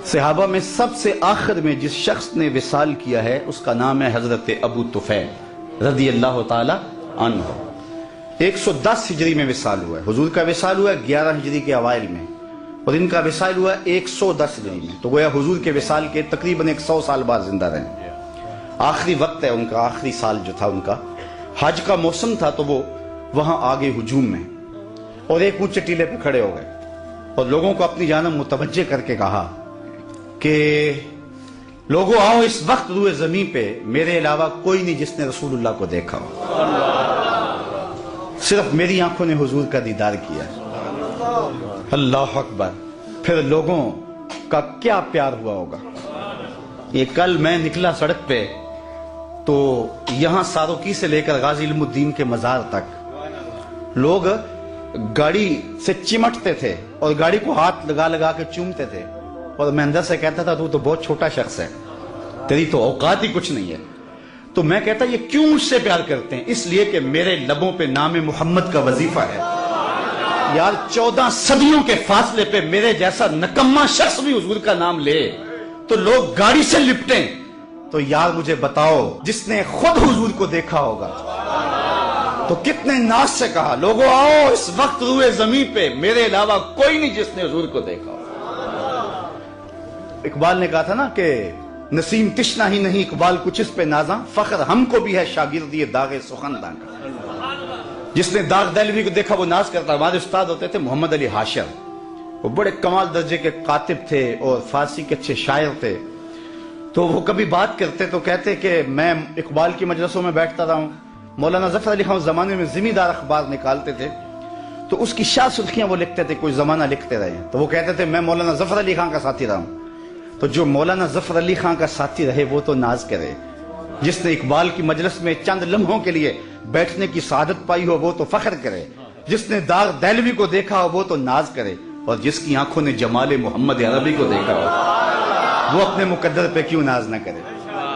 صحابہ میں سب سے آخر میں جس شخص نے وصال کیا ہے اس کا نام ہے حضرت ابو طفیل رضی اللہ تعالی عنہ۔ 110 ہجری میں وصال ہوا ہے، حضور کا وصال ہوا ہے 11 ہجری کے اوائل میں، اور ان کا وصال ہوا ہے 110 ہجری میں، تو گویا حضور کے وصال کے تقریباً 100 سال بعد زندہ رہے۔ آخری وقت ہے ان کا، آخری سال جو تھا ان کا، حج کا موسم تھا، تو وہ وہاں آگے ہجوم میں اور ایک اونچے ٹیلے پہ کھڑے ہو گئے اور لوگوں کو اپنی جانب متوجہ کر کے کہا کہ لوگوں آؤ، اس وقت روئے زمین پہ میرے علاوہ کوئی نہیں جس نے رسول اللہ کو دیکھا ہو، صرف میری آنکھوں نے حضور کا دیدار کیا۔ اللہ اکبر! پھر لوگوں کا کیا پیار ہوا ہوگا۔ یہ کل میں نکلا سڑک پہ تو یہاں ساروکی سے لے کر غازی علم الدین کے مزار تک لوگ گاڑی سے چمٹتے تھے اور گاڑی کو ہاتھ لگا لگا کے چومتے تھے، اور میں اندر سے کہتا تھا تو بہت چھوٹا شخص ہے، تیری تو اوقات ہی کچھ نہیں ہے۔ تو میں کہتا یہ کیوں مجھ سے پیار کرتے ہیں؟ اس لیے کہ میرے لبوں پہ نام محمد کا وظیفہ ہے۔ یار 14 صدیوں کے فاصلے پہ میرے جیسا نکما شخص بھی حضور کا نام لے تو لوگ گاڑی سے لپٹیں، تو یار مجھے بتاؤ جس نے خود حضور کو دیکھا ہوگا تو کتنے ناز سے کہا لوگوں آؤ، اس وقت روئے زمین پہ میرے علاوہ کوئی نہیں جس نے حضور کو دیکھا ہو۔ اقبال نے کہا تھا نا کہ نسیم تشنا ہی نہیں اقبال کچھ اس پہ نازاں، فخر ہم کو بھی ہے شاگردی داغ سخنداں کا۔ جس نے داغ دہلوی کو دیکھا وہ ناز کرتا۔ ہمارے استاد ہوتے تھے محمد علی حاشر، وہ بڑے کمال درجے کے کاتب تھے اور فارسی کے اچھے شاعر تھے، تو وہ کبھی بات کرتے تو کہتے کہ میں اقبال کی مجلسوں میں بیٹھتا رہا ہوں، مولانا ظفر علی خان اس زمانے میں زمیندار اخبار نکالتے تھے، تو اس کی شاد سرخیاں وہ لکھتے تھے، کوئی زمانہ لکھتے رہے، تو وہ کہتے تھے میں مولانا ظفر علی خان کا ساتھی رہا ہوں۔ تو جو مولانا ظفر علی خان کا ساتھی رہے وہ تو ناز کرے، جس نے اقبال کی مجلس میں چند لمحوں کے لیے بیٹھنے کی سعادت پائی ہو وہ تو فخر کرے، جس نے داغ دہلوی کو دیکھا ہو وہ تو ناز کرے، اور جس کی آنکھوں نے جمال محمد عربی کو دیکھا ہو وہ اپنے مقدر پہ کیوں ناز نہ کرے،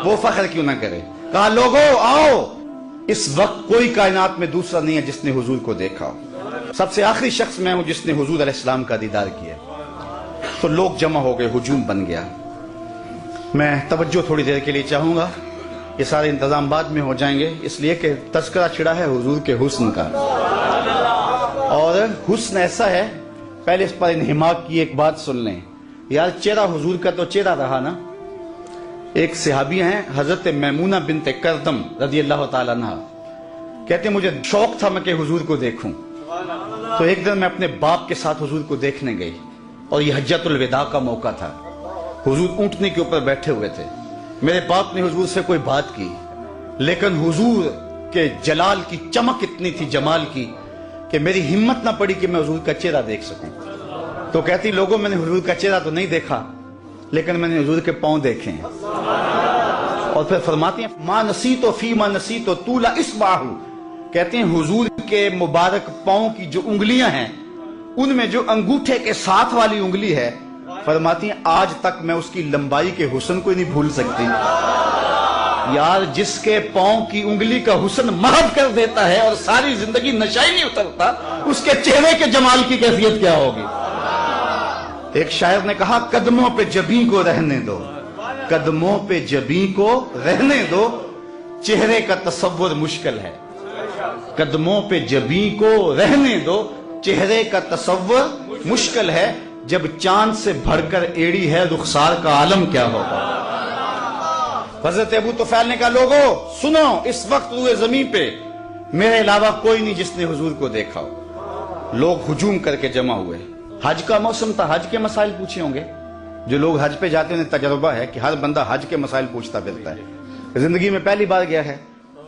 وہ فخر کیوں نہ کرے۔ کہا لوگوں آؤ، اس وقت کوئی کائنات میں دوسرا نہیں ہے جس نے حضور کو دیکھا ہو۔ سب سے آخری شخص میں ہوں جس نے حضور علیہ السلام کا دیدار کیا۔ تو لوگ جمع ہو گئے، ہجوم بن گیا۔ میں توجہ تھوڑی دیر کے لیے چاہوں گا، یہ سارے انتظام بعد میں ہو جائیں گے، اس لیے کہ تذکرہ چھڑا ہے حضور کے حسن کا، اور حسن ایسا ہے، پہلے اس پر انہماک کی ایک بات سن لیں۔ یار چہرہ حضور کا تو چہرہ رہا نا۔ ایک صحابی ہیں حضرت میمونہ بنت کردم رضی اللہ تعالیٰ عنہ، کہتے ہیں مجھے شوق تھا میں کہ حضور کو دیکھوں، تو ایک دن میں اپنے باپ کے ساتھ حضور کو دیکھنے گئی، اور یہ حجۃ الوداع کا موقع تھا، حضور اونٹنے کے اوپر بیٹھے ہوئے تھے۔ میرے باپ نے حضور سے کوئی بات کی، لیکن حضور کے جلال کی چمک اتنی تھی، جمال کی، کہ میری ہمت نہ پڑی کہ میں حضور کا چہرہ دیکھ سکوں۔ تو کہتی لوگوں میں نے حضور کا چہرہ تو نہیں دیکھا، لیکن میں نے حضور کے پاؤں دیکھے ہیں۔ اور پھر فرماتی ہیں ما نسیتو فی ما نسیتو طول اصبعہ، کہتے ہیں حضور کے مبارک پاؤں کی جو انگلیاں ہیں ان میں جو انگوٹھے کے ساتھ والی انگلی ہے، فرماتی ہیں آج تک میں اس کی لمبائی کے حسن کو نہیں بھول سکتی۔ یار جس کے پاؤں کی انگلی کا حسن محو کر دیتا ہے اور ساری زندگی نشائی نہیں اترتا، اس کے چہرے کے جمال کی کیفیت کیا ہوگی۔ ایک شاعر نے کہا قدموں پہ جبیں کو رہنے دو، قدموں پہ جبیں کو رہنے دو، چہرے کا تصور مشکل ہے۔ قدموں پہ جبیں کو رہنے دو، چہرے کا تصور مشکل ہے، جب چاند سے بڑھ کر ایڑی ہے رخسار کا عالم کیا ہوگا۔ حضرت ابو طفیل نے کہا لوگوں سنو، اس وقت روئے زمین پہ میرے علاوہ کوئی نہیں جس نے حضور کو دیکھا ہو۔ لوگ ہجوم کر کے جمع ہوئے، حج کا موسم تھا، حج کے مسائل پوچھے ہوں گے۔ جو لوگ حج پہ جاتے ہیں انہیں تجربہ ہے کہ ہر بندہ حج کے مسائل پوچھتا پھرتا ہے، زندگی میں پہلی بار گیا ہے،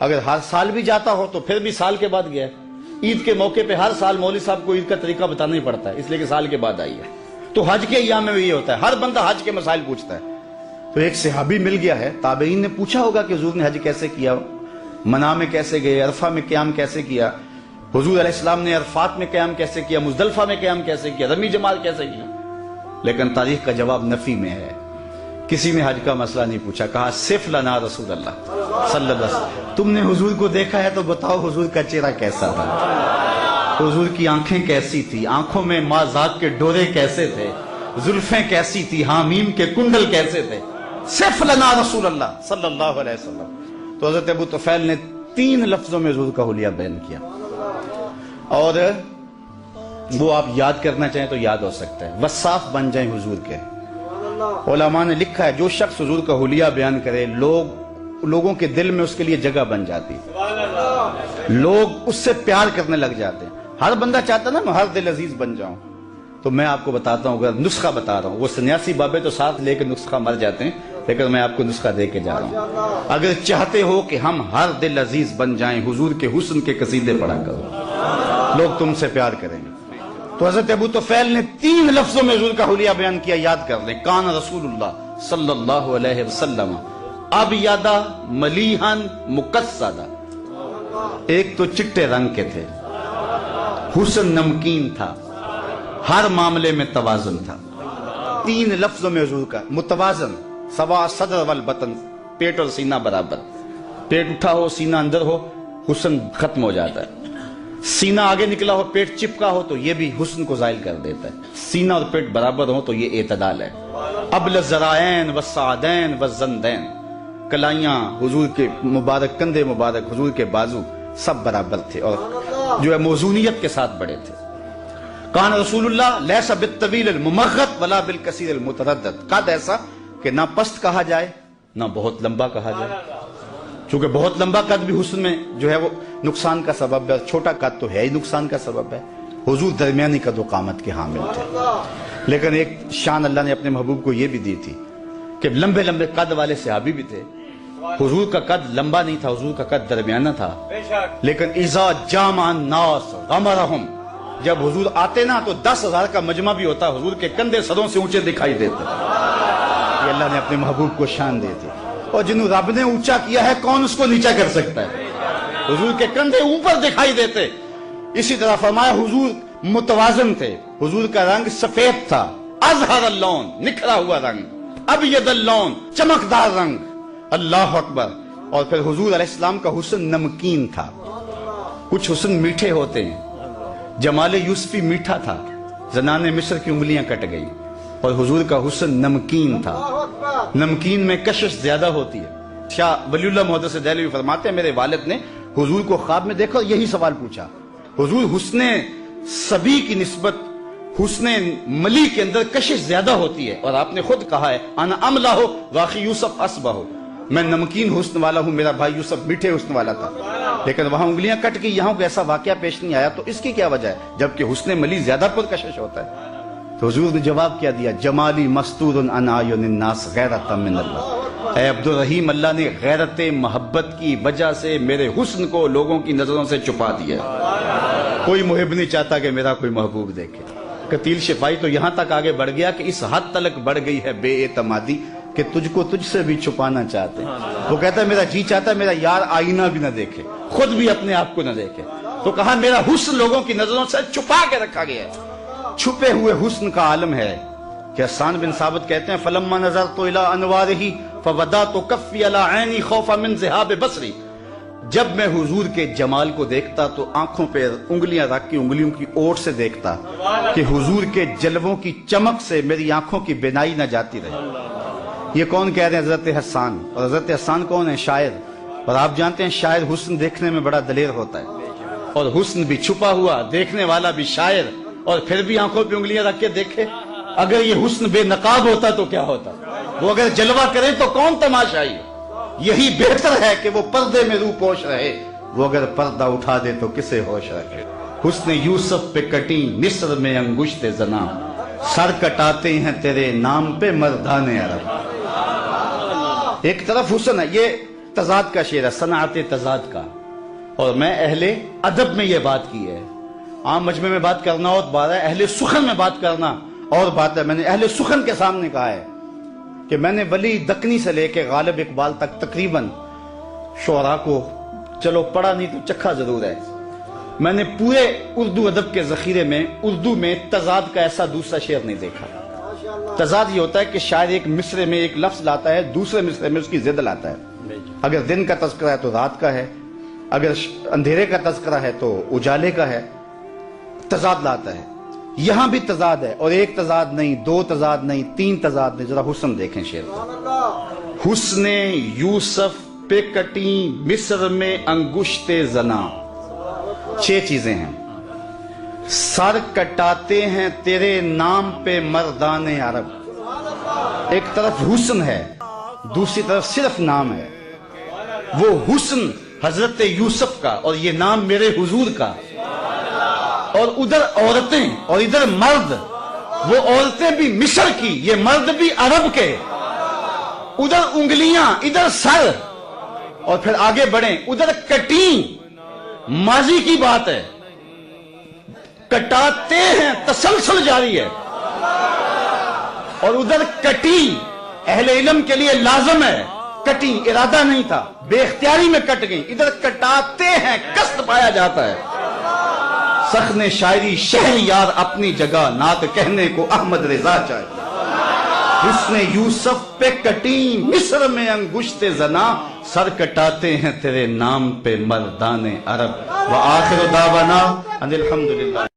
اگر ہر سال بھی جاتا ہو تو پھر بھی سال کے بعد گیا ہے۔ عید کے موقع پہ ہر سال مولوی صاحب کو عید کا طریقہ بتانا ہی پڑتا ہے، اس لیے کہ سال کے بعد آئی ہے۔ تو حج کے ایام میں بھی یہ ہوتا ہے، ہر بندہ حج کے مسائل پوچھتا ہے۔ تو ایک صحابی مل گیا ہے، تابعین نے پوچھا ہوگا کہ حضور نے حج کیسے کیا، منا میں کیسے گئے، عرفہ میں قیام کیسے کیا، حضور علیہ السلام نے عرفات میں قیام کیسے کیا، مزدلفہ میں قیام کیسے کیا، رمی جمال کیسے کیا، لیکن تاریخ کا جواب نفی میں ہے۔ کسی نے حج کا مسئلہ نہیں پوچھا، کہا صف لنا رسول اللہ صلی اللہ علیہ وسلم، تم نے حضور کو دیکھا ہے تو بتاؤ حضور کا چہرہ کیسا تھا، حضور کی آنکھیں کیسی تھی، آنکھوں میں ماں ذات کے ڈورے کیسے تھے، زلفیں کیسی تھی، حامیم کے کنڈل کیسے تھے، صف لنا رسول اللہ صلی اللہ علیہ وسلم. تو حضرت ابو طفیل نے 3 لفظوں میں حضور کا حلیہ بیان کیا، اور وہ آپ یاد کرنا چاہیں تو یاد ہو سکتا ہے. وصاف بن جائیں حضور کے. علماء نے لکھا ہے جو شخص حضور کا حلیہ بیان کرے لوگوں کے دل میں اس کے لیے جگہ بن جاتی، لوگ اس سے پیار کرنے لگ جاتے ہیں. ہر بندہ چاہتا نا میں ہر دل عزیز بن جاؤں. تو میں آپ کو بتاتا ہوں، اگر نسخہ بتا رہا ہوں، وہ سنیاسی بابے تو ساتھ لے کے نسخہ مر جاتے ہیں، لیکن میں آپ کو نسخہ دے کے جا رہا ہوں. اگر چاہتے ہو کہ ہم ہر دل عزیز بن جائیں، حضور کے حسن کے قصیدے پڑھا کرو، لوگ تم سے پیار کریں گے. تو حضرت ابو طفیل نے 3 لفظوں میں حضور کا حلیہ بیان کیا، یاد کر لیں. کان رسول اللہ صلی اللہ علیہ وسلم ابیض ملیحا مقصدا. ایک تو چٹے رنگ کے تھے، حسن نمکین تھا، ہر معاملے میں توازن تھا. 3 لفظوں میں حضور کا متوازن. سوا صدر والبطن، پیٹ اور سینہ برابر. پیٹ اٹھا ہو سینہ اندر ہو حسن ختم ہو جاتا ہے. سینہ آگے نکلا ہو پیٹ چپکا ہو تو یہ بھی حسن کو زائل کر دیتا ہے. سینہ اور پیٹ برابر ہو تو یہ اعتدال ہے. ابل الذرائین والسعدین والزندین، کلائیاں حضور کے مبارک کندھے مبارک، حضور کے بازو سب برابر تھے اور جو ہے موزونیت کے ساتھ بڑے تھے. کان رسول اللہ لیس بالطویل الممغط ولا بالکثیر المتردد. قد ایسا کہ نہ پست کہا جائے نہ بہت لمبا کہا جائے. چونکہ بہت لمبا قد بھی حسن میں جو ہے وہ نقصان کا سبب ہے، چھوٹا قد تو ہے ہی نقصان کا سبب ہے. حضور درمیانی قد و قامت کے حامل تھے. لیکن ایک شان اللہ نے اپنے محبوب کو یہ بھی دی تھی کہ لمبے لمبے قد والے صحابی بھی تھے. حضور کا قد لمبا نہیں تھا، حضور کا قد درمیانہ تھا. لیکن اذا جامع الناس غمرہم، جب حضور آتے نا تو 10,000 کا مجمع بھی ہوتا، حضور کے کندھے سروں سے اونچے دکھائی دیتے. یہ اللہ نے اپنے محبوب کو شان دی تھی. اور جنہوں رب نے اونچا کیا ہے کون اس کو نیچا کر سکتا ہے. حضور کے کندھے اوپر دکھائی دیتے. اسی طرح فرمایا حضور متوازن تھے. حضور کا رنگ سفید تھا، ازہر اللون، نکھرا ہوا رنگ، ابیض اللون، چمکدار رنگ. اللہ اکبر. اور پھر حضور علیہ السلام کا حسن نمکین تھا. کچھ حسن میٹھے ہوتے ہیں. جمال یوسفی میٹھا تھا، زنان مصر کی انگلیاں کٹ گئی. اور حضور کا حسن نمکین تھا. نمکین میں کشش زیادہ ہوتی ہے. شاہ ولی اللہ محدث دہلوی فرماتے ہیں میرے والد نے حضور کو خواب میں دیکھا اور یہی سوال پوچھا. حضور حسن صبی کی نسبت حسن ملی کے اندر کشش زیادہ ہوتی ہے، اور آپ نے خود کہا ہے انا املا ہو واقعی یوسف اسبہ ہو، میں نمکین حسن والا ہوں، میرا بھائی یوسف میٹھے حسن والا تھا. لیکن وہاں انگلیاں کٹ گئی، یہاں کوئی ایسا واقعہ پیش نہیں آیا. تو اس کی کیا وجہ ہے جبکہ حسن ملی زیادہ پرکشش ہوتا ہے؟ تو حضور نے جواب کیا دیا، جمالی مستور عن اعین الناس غیرۃ من اللہ. اے عبد الرحیم، اللہ نے غیرت محبت کی وجہ سے میرے حسن کو لوگوں کی نظروں سے چھپا دیا. کوئی محب نہیں چاہتا کہ میرا کوئی محبوب دیکھے. قتیل شفائی تو یہاں تک آگے بڑھ گیا کہ اس حد تلک بڑھ گئی ہے بے اعتمادی کہ تجھ کو تجھ سے بھی چھپانا چاہتے ہیں. وہ کہتا ہے میرا جی چاہتا ہے میرا یار آئینہ بھی نہ دیکھے، خود بھی اپنے آپ کو نہ دیکھے. تو کہا میرا حسن لوگوں کی نظروں سے چھپا کے رکھا گیا ہے. چھپے ہوئے حسن کا عالم ہے کہ حسان بن ثابت کہتے ہیں فلما نظرت الی انوارہ فودعت کفی علی عینی خوفا من ذہاب بصری. جب میں حضور کے جمال کو دیکھتا تو آنکھوں پہ انگلیاں رکھ کے انگلیوں کی اوٹ سے دیکھتا کہ حضور کے جلووں کی چمک سے میری آنکھوں کی بینائی نہ جاتی رہے. یہ کون کہہ رہے ہیں؟ حضرت حسان. اور حضرت حسان کون ہے؟ شاعر. اور آپ جانتے ہیں شاعر حسن دیکھنے میں بڑا دلیر ہوتا ہے، اور حسن بھی چھپا ہوا، دیکھنے والا بھی شاعر، اور پھر بھی آنکھوں پہ انگلیاں رکھ کے دیکھے. اگر یہ حسن بے نقاب ہوتا تو کیا ہوتا؟ وہ اگر جلوہ کریں تو کون تماشائی؟ یہی بہتر ہے کہ وہ پردے میں روح پوش رہے، وہ اگر پردہ اٹھا دے تو کسے ہوش رکھے. حسن یوسف پہ کٹی مصر میں انگشت زنا، سر کٹاتے ہیں تیرے نام پہ مردان عرب. ایک طرف حسن ہے، یہ تضاد کا شعر ہے، صنعت تضاد کا. اور میں اہل ادب میں یہ بات کی ہے. عام مجمع میں بات کرنا اور بات ہے، اہل سخن میں بات کرنا اور بات ہے. میں نے اہل سخن کے سامنے کہا ہے کہ میں نے ولی دکنی سے لے کے غالب اقبال تک تقریباً شعراء کو چلو پڑھا نہیں تو چکھا ضرور ہے. میں نے پورے اردو ادب کے ذخیرے میں اردو میں تضاد کا ایسا دوسرا شعر نہیں دیکھا. تضاد یہ ہوتا ہے کہ شاعر ایک مصرے میں ایک لفظ لاتا ہے، دوسرے مصرے میں اس کی ضد لاتا ہے. اگر دن کا تذکرہ ہے تو رات کا ہے، اگر اندھیرے کا تذکرہ ہے تو اجالے کا ہے. تضاد لاتا ہے. یہاں بھی تضاد ہے، اور ایک تضاد نہیں، دو تضاد نہیں، تین تضاد نہیں. ذرا حسن دیکھیں شعر کا. حسن یوسف پہ کٹی مصر میں انگشت زنا. 6 چیزیں ہیں. سر کٹاتے ہیں تیرے نام پہ مردان عرب. ایک طرف حسن ہے، دوسری طرف صرف نام ہے. وہ حسن حضرت یوسف کا اور یہ نام میرے حضور کا، اور ادھر عورتیں اور ادھر مرد. وہ عورتیں بھی مصر کی، یہ مرد بھی عرب کے. ادھر انگلیاں ادھر سر، اور پھر آگے بڑھیں. ادھر کٹیں ماضی کی بات ہے، کٹاتے ہیں تسلسل جاری ہے. اور ادھر کٹی اہل علم کے لیے لازم ہے. کٹی ارادہ نہیں تھا، بے اختیاری میں کٹ گئی. ادھر کٹاتے ہیں قصد پایا جاتا ہے. سخن شاعری شہر یار اپنی جگہ، نعت کہنے کو احمد رضا چاہیے. حسن یوسف پہ کٹی مصر میں انگشت زنا، سر کٹاتے ہیں تیرے نام پہ مردان عرب. وآخر دعوانا ان الحمدللہ.